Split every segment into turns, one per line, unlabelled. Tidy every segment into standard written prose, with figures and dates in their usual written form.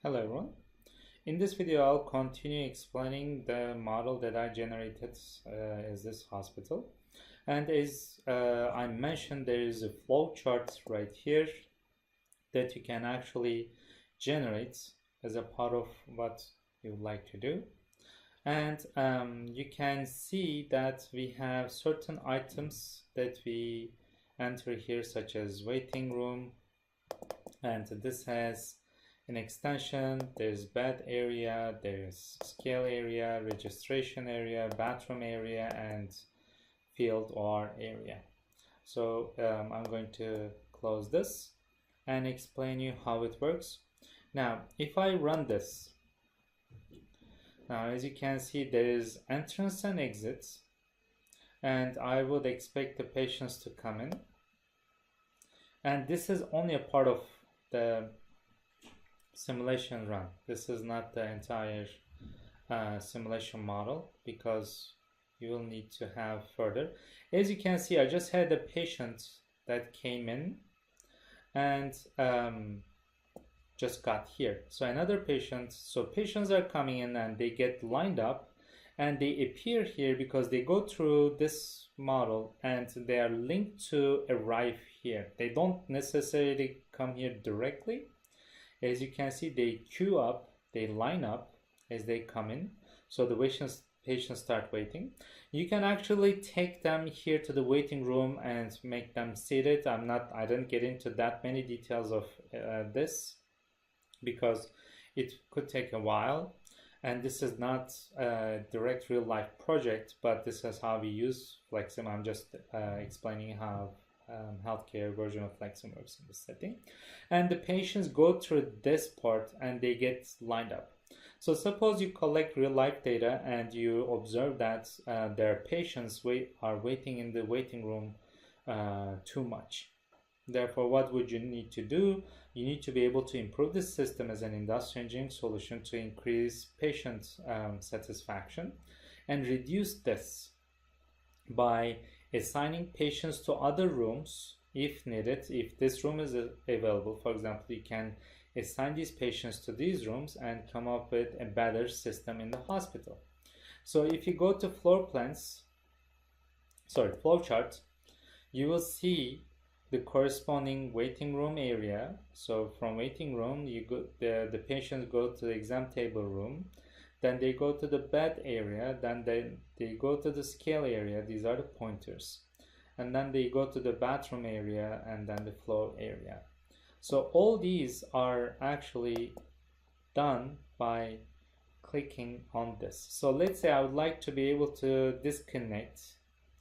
Hello everyone. In this video, I'll continue explaining the model that I generated as this hospital. And as I mentioned, there is a flow chart right here that you can actually generate as a part of what you would like to do. And you can see that we have certain items that we enter here, such as waiting room, and this has an extension, there's bed area, there's scale area, registration area, bathroom area, and field or area. So I'm going to close this and explain you how it works. Now if I run this, now as you can see, there is entrance and exits, and I would expect the patients to come in, and this is only a part of the simulation run. This is not the entire simulation model, because you will need to have further. As you can see, I just had a patient that came in and just got here. So another patient, so patients are coming in and they get lined up and they appear here because they go through this model and they are linked to arrive here. They don't necessarily come here directly. As you can see, they queue up, they line up as they come in. So the patients start waiting. You can actually take them here to the waiting room and make them seated. I didn't get into that many details of this because it could take a while. And this is not a direct real life project, but this is how we use FlexSim. I'm just explaining how healthcare version of FlexSim works in this setting. And the patients go through this part and they get lined up. So suppose you collect real life data and you observe that their patients are waiting in the waiting room too much. Therefore, what would you need to do? You need to be able to improve the system as an industrial engineering solution to increase patient satisfaction, and reduce this by assigning patients to other rooms if needed. If this room is available, for example, you can assign these patients to these rooms and come up with a better system in the hospital. So if you go to flow chart, you will see the corresponding waiting room area. So from waiting room, the patients go to the exam table room, then they go to the bed area, then they go to the scale area, these are the pointers, and then they go to the bathroom area and then the flow area. So all these are actually done by clicking on this. So let's say I would like to be able to disconnect.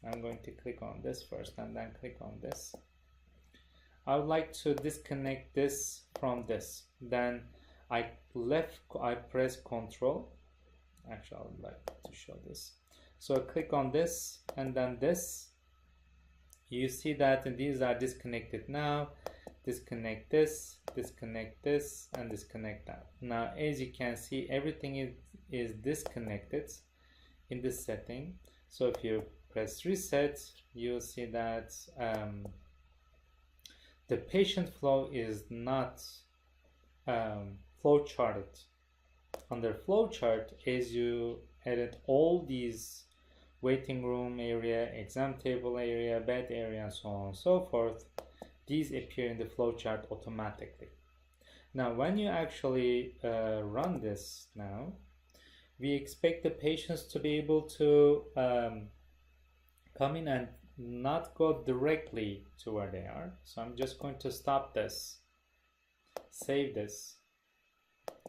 I'm going to click on this first and then click on this. I would like to disconnect this from this. Then I press Control. Actually, I would like to show this. So click on this and then this. You see that these are disconnected now. Disconnect this, and disconnect that. Now, as you can see, everything is disconnected in this setting. So if you press reset, you'll see that the patient flow is not flow charted. Under flow chart, as you edit all these waiting room area, exam table area, bed area, and so on and so forth, these appear in the flow chart automatically. Now when you actually run this now, we expect the patients to be able to come in and not go directly to where they are. So I'm just going to stop this, save this,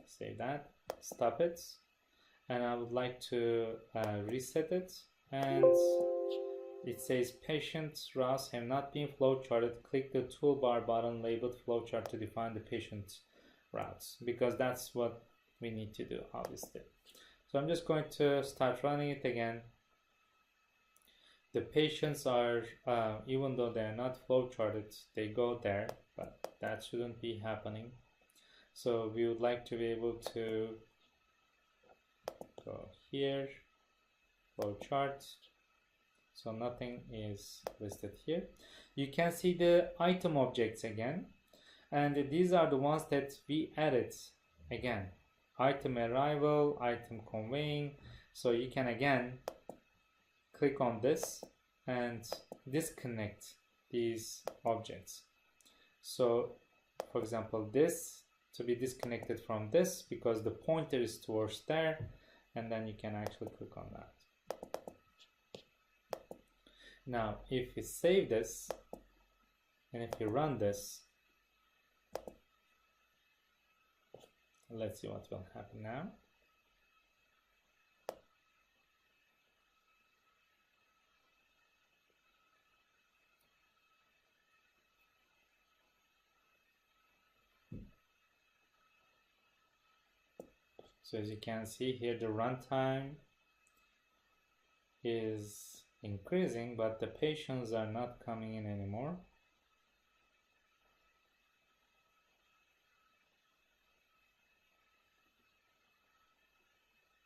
save that, stop it, and I would like to reset it, and it says patient routes have not been flow charted. Click the toolbar button labeled flow chart to define the patient routes, because that's what we need to do, obviously. So I'm just going to start running it again. The patients are, even though they're not flow charted, they go there, but that shouldn't be happening. So we would like to be able to go here, flow chart. So nothing is listed here. You can see the item objects again, and these are the ones that we added again, item arrival, item conveying. So you can again click on this and disconnect these objects. So for example, this to be disconnected from this because the pointer is towards there, and then you can actually click on that. Now if you save this and if you run this, let's see what will happen now. So as you can see here, the runtime is increasing, but the patients are not coming in anymore.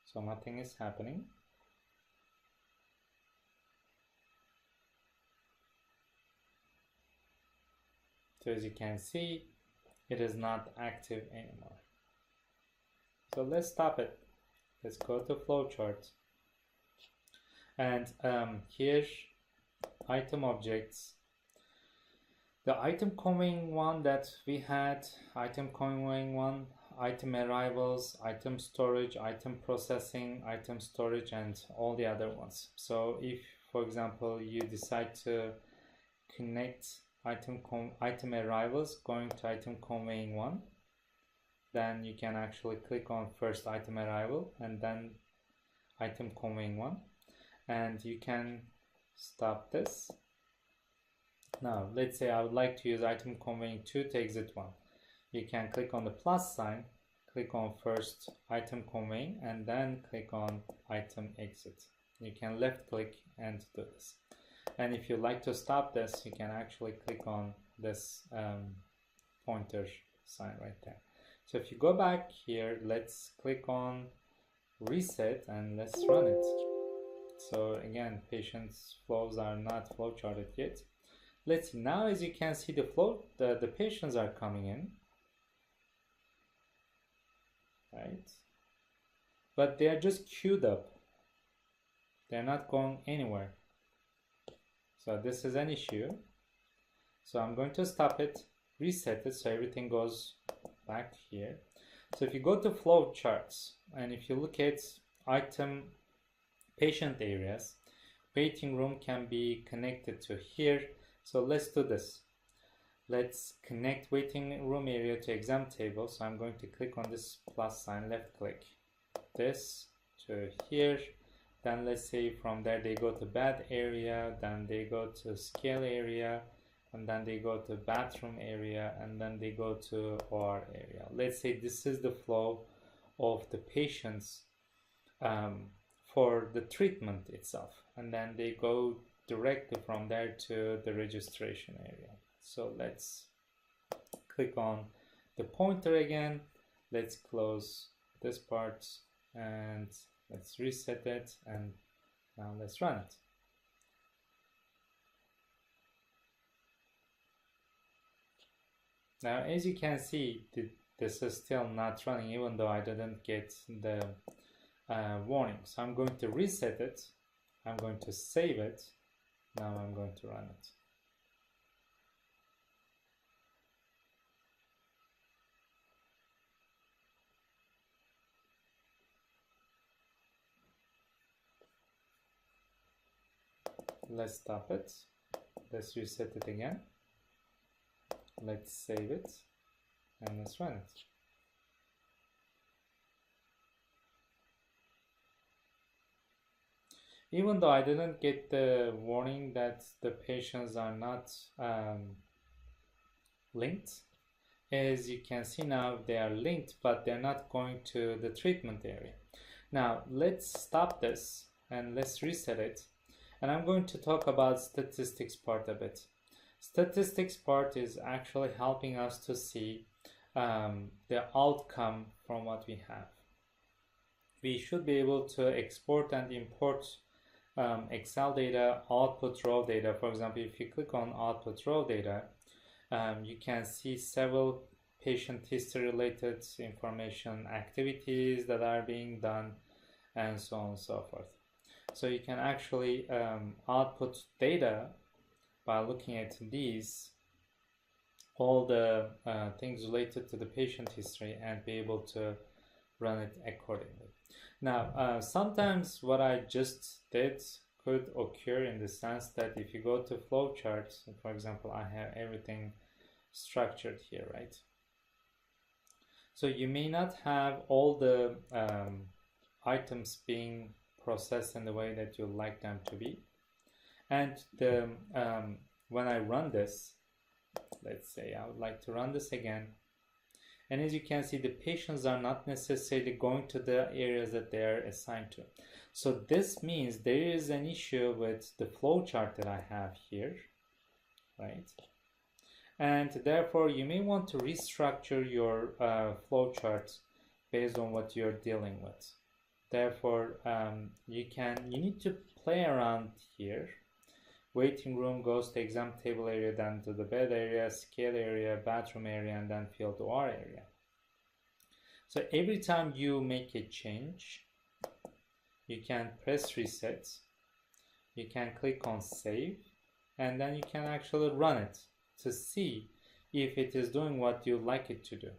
So nothing is happening. So as you can see, it is not active anymore. So let's stop it. Let's go to flowchart. And here, item objects. The item conveying one that we had, item conveying one, item arrivals, item storage, item processing, item storage, and all the other ones. So if, for example, you decide to connect item arrivals going to item conveying one, then you can actually click on first item arrival and then item conveying one, and you can stop this. Now let's say I would like to use item conveying 2 to exit 1. You can click on the plus sign, click on first item conveying, and then click on item exit. You can left click and do this. And if you like to stop this, you can actually click on this pointer sign right there. So if you go back here, let's click on reset and let's run it. So again, patients' flows are not flowcharted yet. Let's see, now as you can see, the patients are coming in, right? But they are just queued up. They're not going anywhere. So this is an issue. So I'm going to stop it, reset it, so everything goes back here. So if you go to flow charts and if you look at item patient areas, waiting room can be connected to here. So let's do this. Let's connect waiting room area to exam table. So I'm going to click on this plus sign, left click this to here. Then let's say from there they go to bed area, then they go to scale area, and then they go to bathroom area, and then they go to OR area. Let's say this is the flow of the patients for the treatment itself, and then they go directly from there to the registration area. So let's click on the pointer again. Let's close this part and let's reset it, and now let's run it. Now as you can see, this is still not running even though I didn't get the warning. So I'm going to reset it, I'm going to save it, now I'm going to run it. Let's stop it, let's reset it again, let's save it, and let's run it. Even though I didn't get the warning that the patients are not linked, as you can see now they are linked, but they're not going to the treatment area. Now let's stop this and let's reset it. And I'm going to talk about statistics part a bit. Statistics part is actually helping us to see the outcome from what we have. We should be able to export and import Excel data, output raw data. For example, if you click on output raw data, you can see several patient history related information, activities that are being done, and so on and so forth. So you can actually output data by looking at these, all the things related to the patient history, and be able to run it accordingly. Now, sometimes what I just did could occur in the sense that if you go to flowcharts, for example, I have everything structured here, right? So you may not have all the items being processed in the way that you like them to be. And the when I run this, let's say I would like to run this again, and as you can see, the patients are not necessarily going to the areas that they are assigned to. So this means there is an issue with the flowchart that I have here, right? And therefore you may want to restructure your flowchart based on what you're dealing with. Therefore you need to play around here. Waiting room goes to exam table area, then to the bed area, scale area, bathroom area, and then field OR area. So every time you make a change, you can press reset, you can click on save, and then you can actually run it to see if it is doing what you like it to do.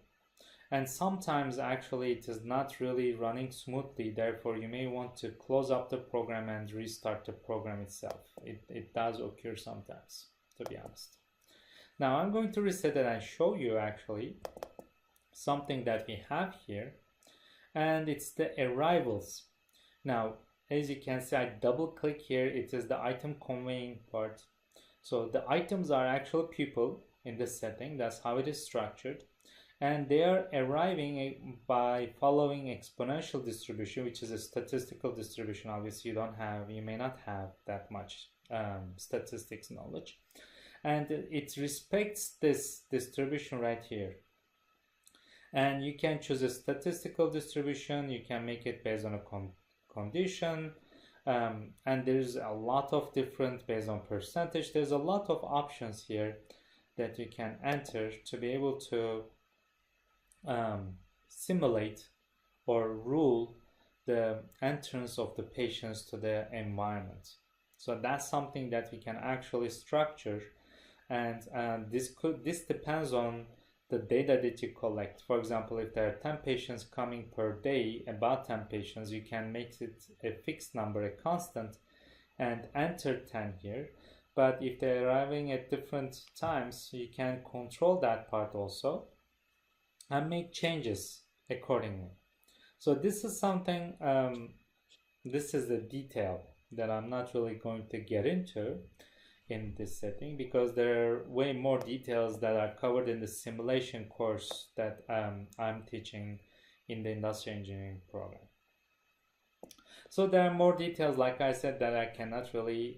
And sometimes actually it is not really running smoothly, therefore you may want to close up the program and restart the program itself. It does occur sometimes, to be honest. Now I'm going to reset it and show you actually something that we have here, and it's the arrivals. Now as you can see, I double click here, it is the item conveying part. So the items are actual people in this setting, that's how it is structured. And they are arriving by following exponential distribution, which is a statistical distribution. Obviously you may not have that much statistics knowledge, and it respects this distribution right here. And you can choose a statistical distribution, you can make it based on a condition, and there's a lot of different based on percentage. There's a lot of options here that you can enter to be able to simulate or rule the entrance of the patients to the environment. So that's something that we can actually structure, and this depends on the data that you collect. For example, if there are 10 patients coming per day, about 10 patients, you can make it a fixed number, a constant, and enter 10 here. But if they're arriving at different times, you can control that part also and make changes accordingly. So this is something, this is the detail that I'm not really going to get into in this setting, because there are way more details that are covered in the simulation course that I'm teaching in the industrial engineering program. So there are more details, like I said, that I cannot really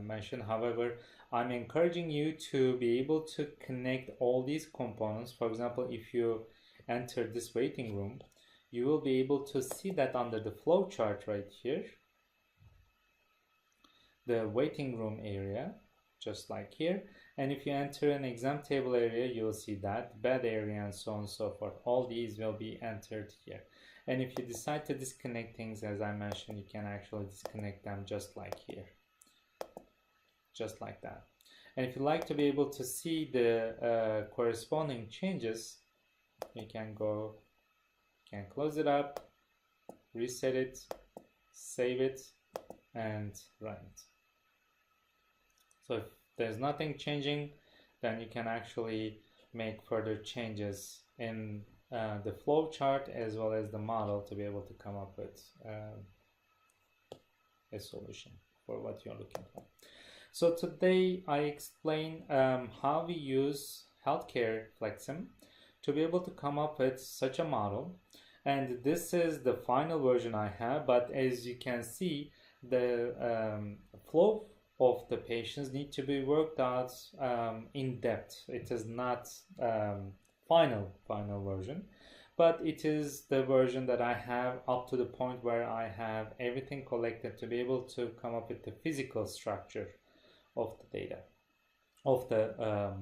mention. However, I'm encouraging you to be able to connect all these components. For example, if you enter this waiting room, you will be able to see that under the flow chart right here, the waiting room area, just like here. And if you enter an exam table area, you'll see that bed area and so on and so forth. All these will be entered here. And if you decide to disconnect things, as I mentioned, you can actually disconnect them just like here, just like that. And if you like to be able to see the corresponding changes, you can close it up, reset it, save it, and run it. So if there's nothing changing, then you can actually make further changes in the flow chart as well as the model to be able to come up with a solution for what you're looking for. So today I explain how we use healthcare FlexSim to be able to come up with such a model. And this is the final version I have, but as you can see, the flow of the patients need to be worked out in depth. It is not final version, but it is the version that I have up to the point where I have everything collected to be able to come up with the physical structure of the data, of the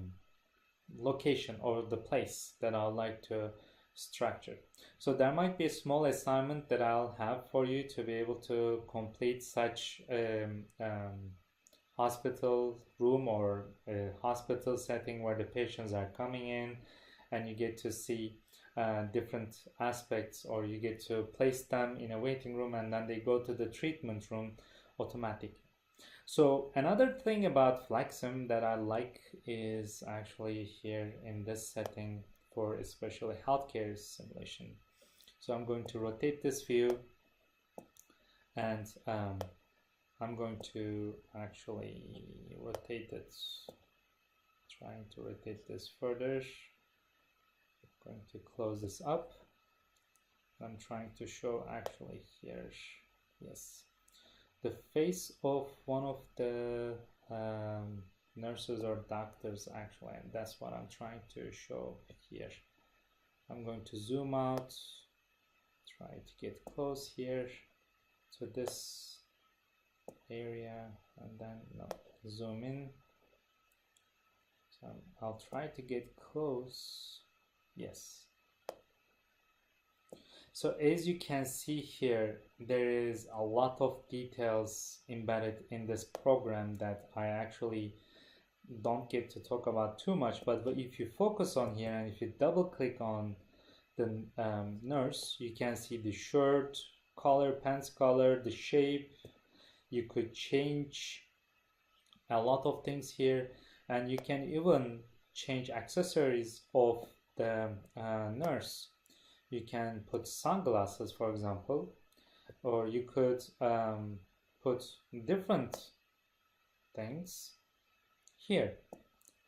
location or the place that I would like to structure. So there might be a small assignment that I'll have for you to be able to complete such hospital room or a hospital setting where the patients are coming in, and you get to see different aspects, or you get to place them in a waiting room and then they go to the treatment room automatically. So another thing about FlexSim that I like is actually here in this setting for especially healthcare simulation. So I'm going to rotate this view, and I'm going to actually rotate it, trying to rotate this further. I'm going to close this up. I'm trying to show actually here, yes, the face of one of the nurses or doctors actually, and that's what I'm trying to show here. I'm going to zoom out, try to get close here to this area, and then zoom in. So I'll try to get close. Yes. So as you can see here, there is a lot of details embedded in this program that I actually don't get to talk about too much, but if you focus on here and if you double click on the nurse, you can see the shirt color, pants color, the shape. You could change a lot of things here, and you can even change accessories of the nurse. You can put sunglasses, for example, or you could put different things here,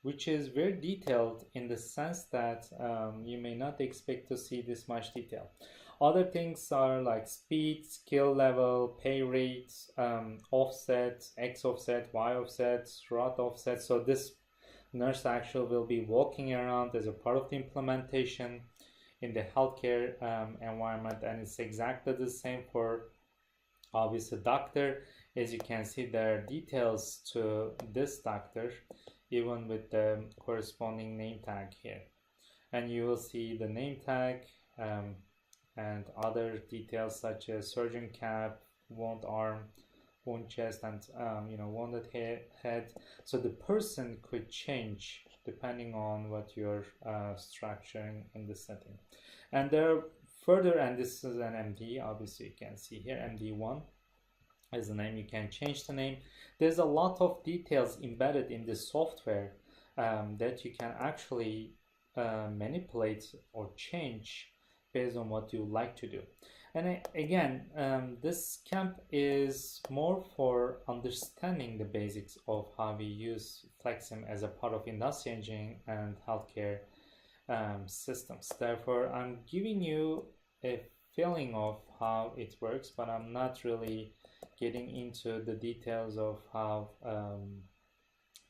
which is very detailed in the sense that you may not expect to see this much detail. Other things are like speed, skill level, pay rates, offset, X offset, Y offset, route offset. So this nurse actually will be walking around as a part of the implementation in the healthcare environment, and it's exactly the same for obviously doctor. As you can see, there are details to this doctor, even with the corresponding name tag here, and you will see the name tag and other details such as surgeon cap, wound arm, wound chest, and wounded head. So the person could change depending on what you're structuring in the setting. And there further, and this is an MD, obviously you can see here MD1 as the name. You can change the name. There's a lot of details embedded in the software that you can actually manipulate or change based on what you like to do. And again, this camp is more for understanding the basics of how we use FlexSim as a part of industry engineering and healthcare systems. Therefore, I'm giving you a feeling of how it works, but I'm not really getting into the details of how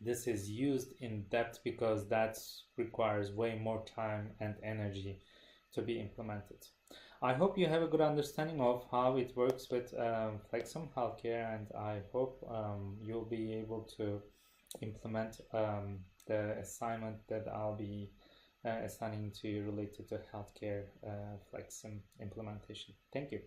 this is used in depth, because that requires way more time and energy to be implemented. I hope you have a good understanding of how it works with FlexSim Healthcare, and I hope you'll be able to implement the assignment that I'll be assigning to you related to healthcare FlexSim implementation. Thank you.